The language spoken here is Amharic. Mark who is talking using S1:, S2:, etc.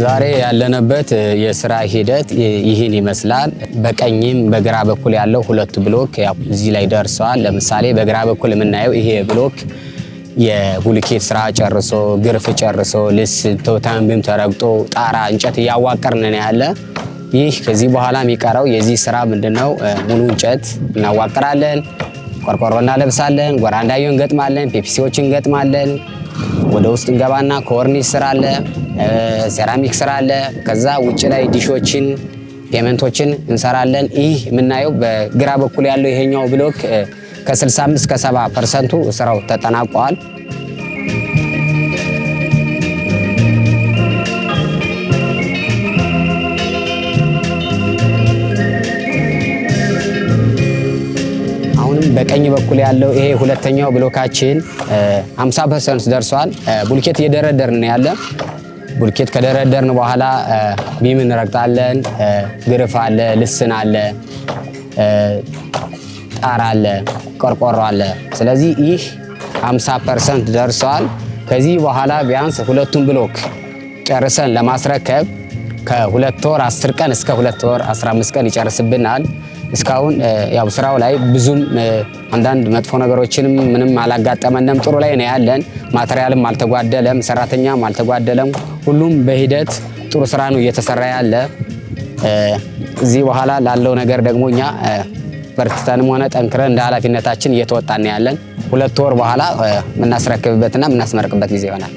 S1: ዛሬ ያለንበት የስራ ሂደት ይህን ይመስላል። በቀኝም በግራ በኩል ያለው ሁለት ብሎክ ያው እዚህ ላይ ደርሰዋል። ለምሳሌ በግራ በኩል የምናየው ይሄ ብሎክ የቡልኬት ስራ ጨርሶ ግርፍ ጨርሶ ልስ ተውታምብም ተረግጦ ጣራ እንጨት እያዋቀርን ነው ያለ። ይህ ከዚህ በኋላ የሚቀረው የዚህ ስራ ምንድነው? ሙሉ እንጨት እናዋቅራለን፣ ቆርቆሮ እናለብሳለን፣ ጎራንዳዮን እንገጥማለን፣ ፒፒሲዎችን እንገጥማለን። ወደ ውስጥ እንገባና ኮርኒስ ስራ አለ፣ ሴራሚክ ስራ አለ። ከዛ ውጭ ላይ ዲሾችን ፔመንቶችን እንሰራለን። ይህ የምናየው በግራ በኩል ያለው ይሄኛው ብሎክ ከ65 እስከ 70% ስራው ተጠናቋል። በቀኝ በኩል ያለው ይሄ ሁለተኛው ብሎካችን 50% ደርሷል። ቡልኬት እየደረደርን ያለ። ቡልኬት ከደረደርን በኋላ ቢም እንረግጣለን። ግርፍ አለ፣ ልስን አለ፣ ጣራ አለ፣ ቆርቆሮ አለ። ስለዚህ ይህ 50% ደርሷል። ከዚህ በኋላ ቢያንስ ሁለቱን ብሎክ ጨርሰን ለማስረከብ ከ2 ወር 10 ቀን እስከ 2 ወር 15 ቀን ይጨርስብናል። እስካሁን ያው ስራው ላይ ብዙም አንዳንድ መጥፎ ነገሮችንም ምንም አላጋጠመንም። ጥሩ ላይ ነው ያለን። ማቴሪያልም አልተጓደለም፣ ሰራተኛም አልተጓደለም። ሁሉም በሂደት ጥሩ ስራ ነው እየተሰራ ያለ። እዚህ በኋላ ላለው ነገር ደግሞ እኛ በርትተንም ሆነ ጠንክረን እንደ ኃላፊነታችን እየተወጣን ያለን። 2 ወር በኋላ የምናስረክብበትና የምናስመርቅበት ጊዜ ይሆናል።